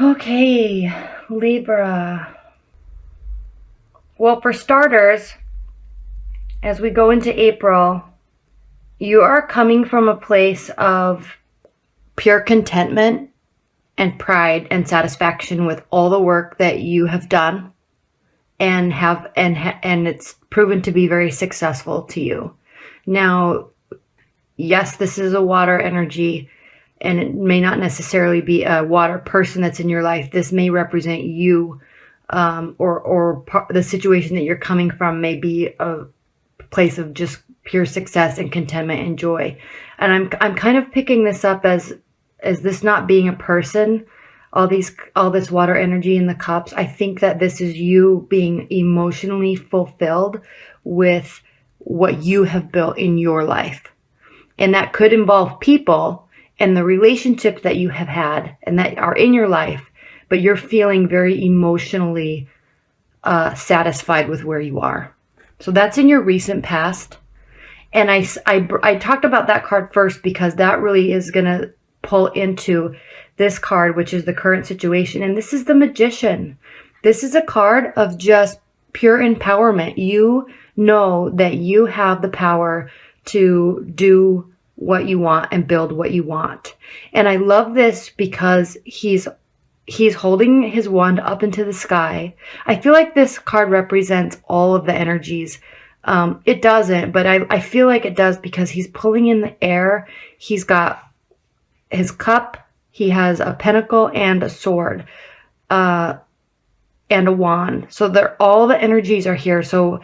Okay, Libra. Well, for starters, as we go into April, you are coming from a place of pure contentment and pride and satisfaction with all the work that you have done and it's proven to be very successful to you. Now, yes, this is a water energy, and it may not necessarily be a water person that's in your life. This may represent you, the situation that you're coming from may be a place of just pure success and contentment and joy. And I'm kind of picking this up as this not being a person, all this water energy in the cups. I think that this is you being emotionally fulfilled with what you have built in your life. And that could involve people and the relationships that you have had and that are in your life, but you're feeling very emotionally satisfied with where you are. So that's in your recent past. And I talked about that card first because that really is going to pull into this card, which is the current situation. And this is the Magician. This is a card of just pure empowerment. You know that you have the power to do what you want and build what you want. And I love this because he's holding his wand up into the sky. I feel like this card represents all of the energies. It doesn't, but I feel like it does because he's pulling in the air. He's got his cup. He has a pentacle and a sword, and a wand. So all the energies are here. So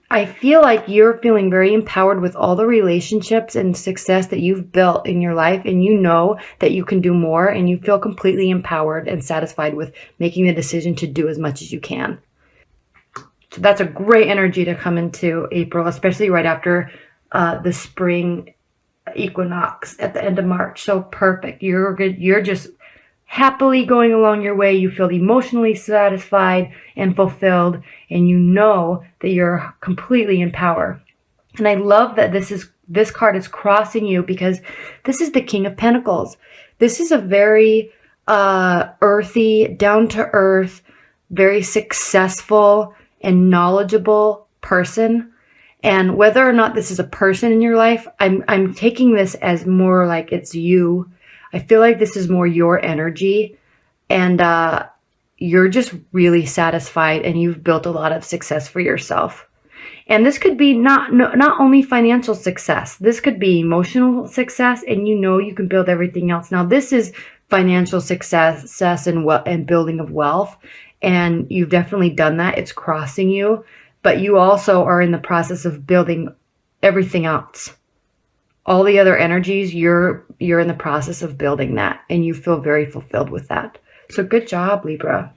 I feel like you're feeling very empowered with all the relationships and success that you've built in your life, and you know that you can do more, and you feel completely empowered and satisfied with making the decision to do as much as you can. So that's a great energy to come into April, especially right after the spring equinox at the end of March. So perfect. You're good. You're just happily going along your way. You feel emotionally satisfied and fulfilled, and you know that you're completely in power. And I love that this card is crossing you because this is the King of Pentacles. This is a very earthy, down to earth, very successful and knowledgeable person. And whether or not this is a person in your life, I'm taking this as more like it's you. I feel like this is more your energy, and you're just really satisfied, and you've built a lot of success for yourself. And this could be not only financial success. This could be emotional success, and you know you can build everything else. Now, this is financial success and building of wealth, and you've definitely done that. It's crossing you, but you also are in the process of building everything else. All the other energies, you're in the process of building that, and you feel very fulfilled with that. So good job, Libra.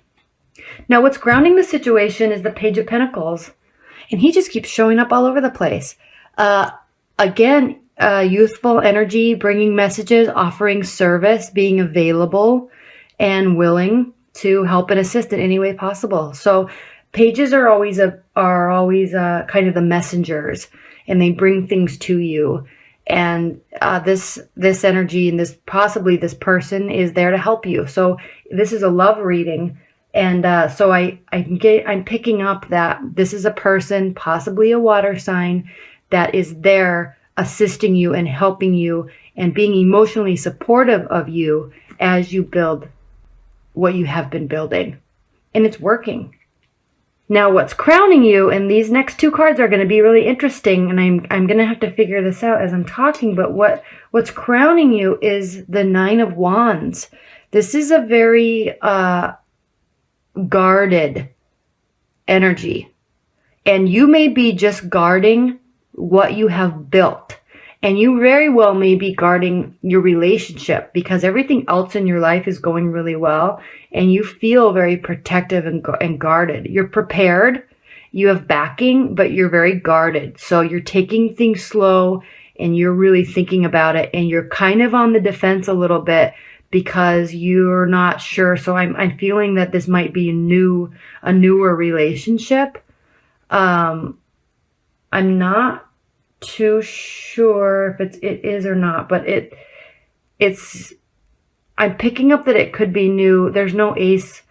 Now, what's grounding the situation is the Page of Pentacles, and he just keeps showing up all over the place. Again, youthful energy, bringing messages, offering service, being available and willing to help and assist in any way possible. So pages are always kind of the messengers, and they bring things to you. And this energy and possibly this person is there to help you. So this is a love reading, and so I'm picking up that this is a person, possibly a water sign, that is there assisting you and helping you and being emotionally supportive of you as you build what you have been building, and it's working. Now, what's crowning you, and these next two cards are going to be really interesting, and I'm going to have to figure this out as I'm talking, but what's crowning you is the Nine of Wands. This is a very guarded energy, and you may be just guarding what you have built, and you very well may be guarding your relationship because everything else in your life is going really well, and you feel very protective and guarded. You're prepared, you have backing, but you're very guarded. So you're taking things slow, and you're really thinking about it, and you're kind of on the defense a little bit because you're not sure. So I'm feeling that this might be a newer relationship. I'm not too sure if it is or not, but I'm picking up that it could be new. There's no ace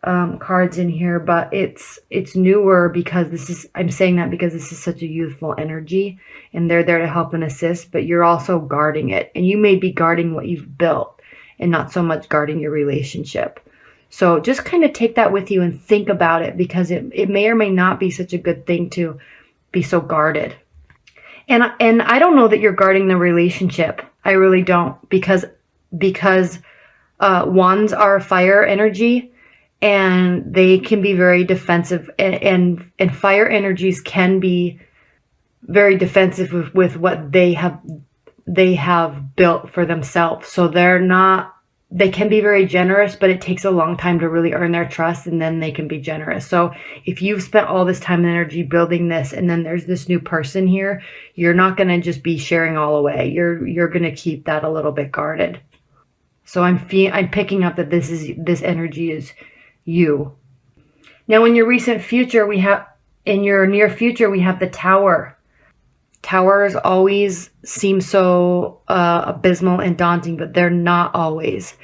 cards in here, but it's newer because I'm saying that because this is such a youthful energy and they're there to help and assist, but you're also guarding it, and you may be guarding what you've built and not so much guarding your relationship. So just kind of take that with you and think about it, because it may or may not be such a good thing to be so guarded. And I don't know that you're guarding the relationship. I really don't, because wands are fire energy, and they can be very defensive, and fire energies can be very defensive with what they have built for themselves. So they can be very generous, but it takes a long time to really earn their trust, and then they can be generous. So if you've spent all this time and energy building this, and then there's this new person here, you're not going to just be sharing all away. You're going to keep that a little bit guarded. So I'm picking up that this energy is you. Now in your recent future, in your near future, we have the Tower. Towers always seem so abysmal and daunting, but they're not always.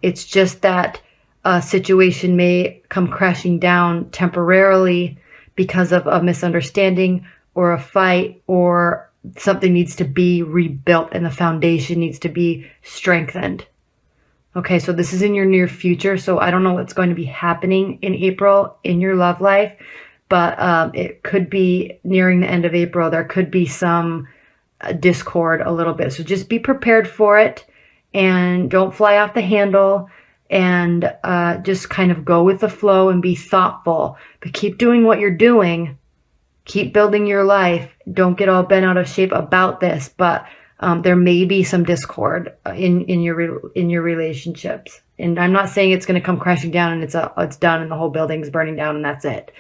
It's just that a situation may come crashing down temporarily because of a misunderstanding or a fight, or something needs to be rebuilt and the foundation needs to be strengthened. Okay, so this is in your near future, so I don't know what's going to be happening in April in your love life, but it could be nearing the end of April. There could be some discord a little bit. So just be prepared for it, and don't fly off the handle, and just kind of go with the flow and be thoughtful. But keep doing what you're doing. Keep building your life. Don't get all bent out of shape about this, but there may be some discord in your relationships. And I'm not saying it's going to come crashing down and it's done and the whole building's burning down and that's it.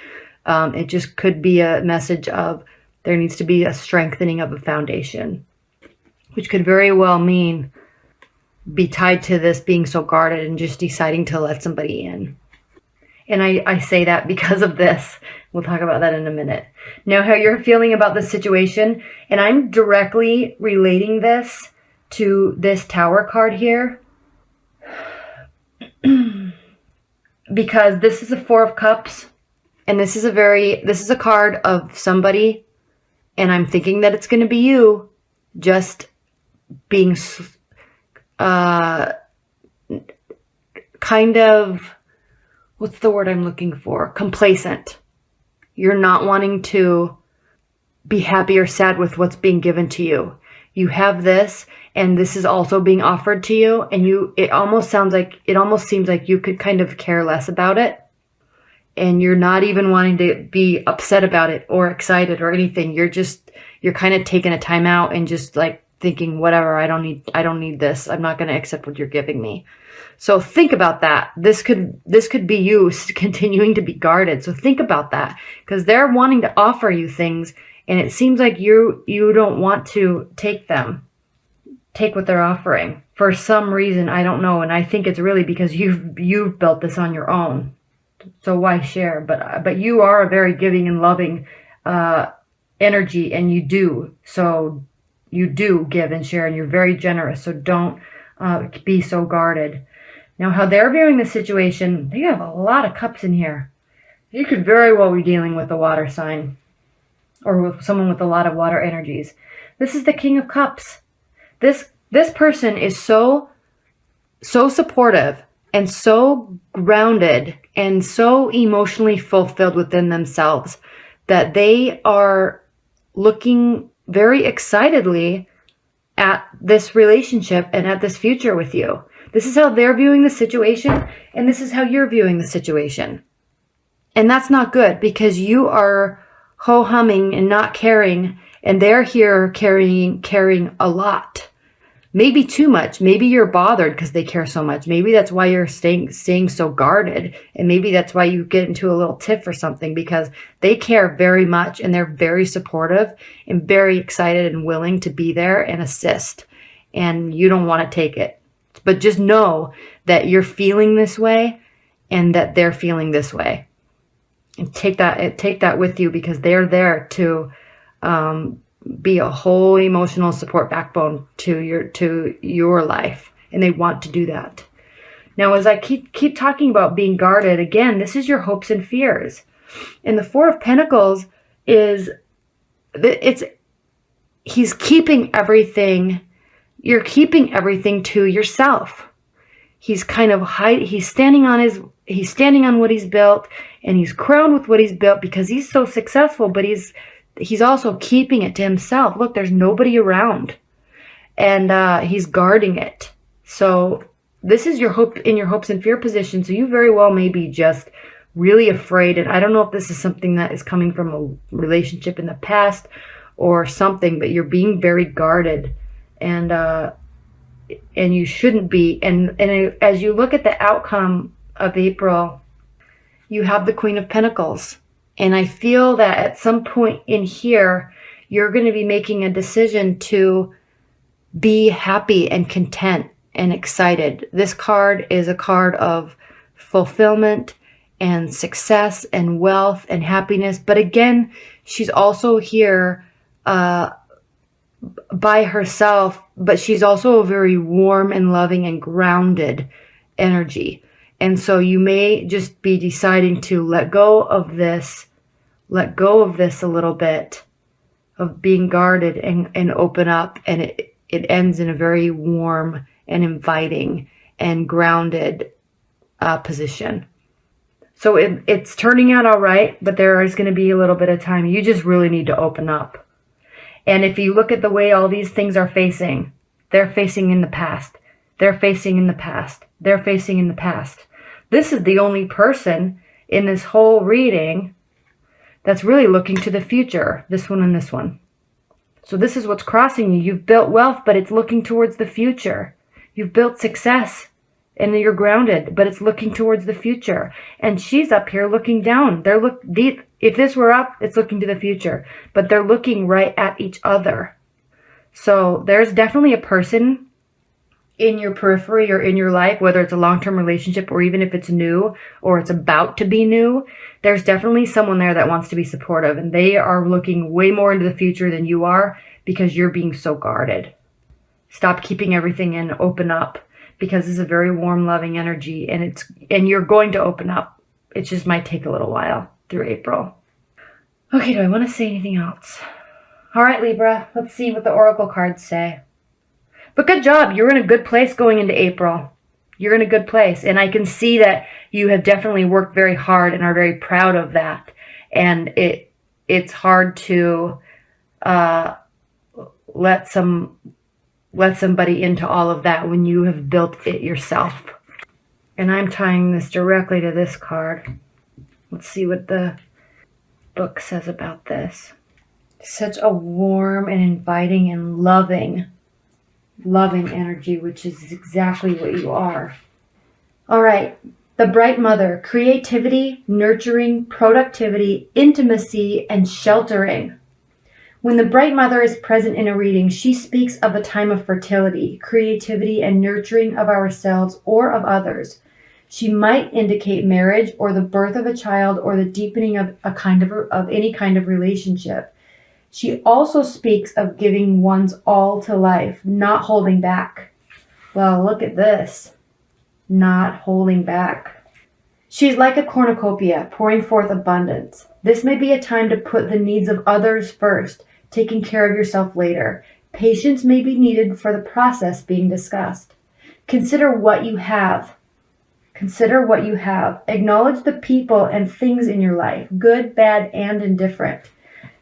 It just could be a message of there needs to be a strengthening of the foundation, which could very well mean be tied to this being so guarded and just deciding to let somebody in. And I say that because of this. We'll talk about that in a minute. Now, how you're feeling about this situation, and I'm directly relating this to this Tower card here, because this is a Four of Cups, and this is a card of somebody, and I'm thinking that it's going to be you, just being kind of, what's the word I'm looking for? Complacent. You're not wanting to be happy or sad with what's being given to you. You have this, and this is also being offered to you, and it almost seems like you could kind of care less about it, and you're not even wanting to be upset about it or excited or anything. You're kind of taking a time out and just like thinking, whatever, I don't need this. I'm not going to accept what you're giving me. So think about that. This could be you continuing to be guarded. So think about that, because they're wanting to offer you things, and it seems like you don't want to take what they're offering for some reason. I don't know, and I think it's really because you've built this on your own. So why share? But you are a very giving and loving energy, and you do give and share, and you're very generous. So don't be so guarded. Now, how they're viewing the situation, they have a lot of cups in here. You could very well be dealing with a water sign, or with someone with a lot of water energies. This is the King of Cups. This person is so supportive and so grounded and so emotionally fulfilled within themselves that they are looking very excitedly at this relationship and at this future with you. This is how they're viewing the situation, and this is how you're viewing the situation. And that's not good, because you are ho-humming and not caring, and they're here caring a lot. Maybe too much. Maybe you're bothered because they care so much. Maybe that's why you're staying so guarded, and maybe that's why you get into a little tiff or something, because they care very much, and they're very supportive and very excited and willing to be there and assist, and you don't want to take it. But just know that you're feeling this way and that they're feeling this way. And take that with you, because they're there to be a whole emotional support backbone to your life. And they want to do that. Now, as I keep talking about being guarded, again, this is your hopes and fears. And the Four of Pentacles is, he's keeping everything. You're keeping everything to yourself. He's kind of he's standing on what he's built, and he's crowned with what he's built because he's so successful, but he's also keeping it to himself. Look, there's nobody around, and he's guarding it. So this is your hopes and fear position. So you very well may be just really afraid. And I don't know if this is something that is coming from a relationship in the past or something, but you're being very guarded, and you shouldn't be. And as you look at the outcome of April, you have the Queen of Pentacles. And I feel that at some point in here, you're going to be making a decision to be happy and content and excited. This card is a card of fulfillment and success and wealth and happiness. But again, she's also here by herself, but she's also a very warm and loving and grounded energy. And so you may just be deciding to let go of this a little bit of being guarded and open up. And it ends in a very warm and inviting and grounded position. So it's turning out all right, but there is going to be a little bit of time. You just really need to open up. And if you look at the way all these things are facing, they're facing in the past. They're facing in the past. They're facing in the past. This is the only person in this whole reading that's really looking to the future. This one and this one. So this is what's crossing you. You've built wealth, but it's looking towards the future. You've built success and you're grounded, but it's looking towards the future. And she's up here looking down. If this were up, it's looking to the future, but they're looking right at each other. So there's definitely a person in your periphery or in your life, whether it's a long-term relationship or even if it's new or it's about to be new, there's definitely someone there that wants to be supportive, and they are looking way more into the future than you are because you're being so guarded. Stop keeping everything in, open up, because it's a very warm, loving energy, and you're going to open up. It just might take a little while through April. Okay, do I want to say anything else? All right, Libra, let's see what the oracle cards say. But good job. You're in a good place going into April. You're in a good place. And I can see that you have definitely worked very hard and are very proud of that. And it's hard to let somebody into all of that when you have built it yourself. And I'm tying this directly to this card. Let's see what the book says about this. Such a warm and inviting and loving energy, which is exactly what you are. All right. The Bright Mother: creativity, nurturing, productivity, intimacy, and sheltering. When the Bright Mother is present in a reading, she speaks of a time of fertility, creativity, and nurturing of ourselves or of others. She might indicate marriage or the birth of a child or the deepening of any kind of relationship. She also speaks of giving one's all to life, not holding back. Well, look at this. Not holding back. She's like a cornucopia, pouring forth abundance. This may be a time to put the needs of others first, taking care of yourself later. Patience may be needed for the process being discussed. Consider what you have. Consider what you have. Acknowledge the people and things in your life, good, bad, and indifferent.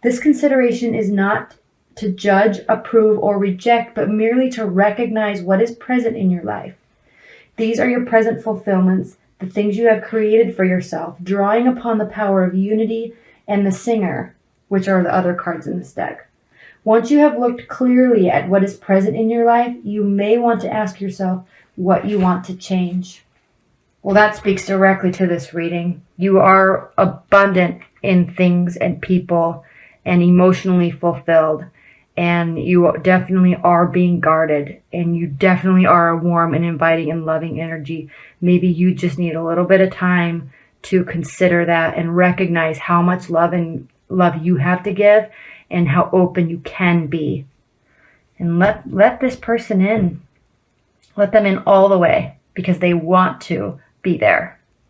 This consideration is not to judge, approve, or reject, but merely to recognize what is present in your life. These are your present fulfillments, the things you have created for yourself, drawing upon the power of unity and the Singer, which are the other cards in this deck. Once you have looked clearly at what is present in your life, you may want to ask yourself what you want to change. Well, that speaks directly to this reading. You are abundant in things and people and emotionally fulfilled, and you definitely are being guarded, and you definitely are a warm and inviting and loving energy. Maybe you just need a little bit of time to consider that and recognize how much love you have to give and how open you can be. And let this person in. Let them in all the way. because they want to be there.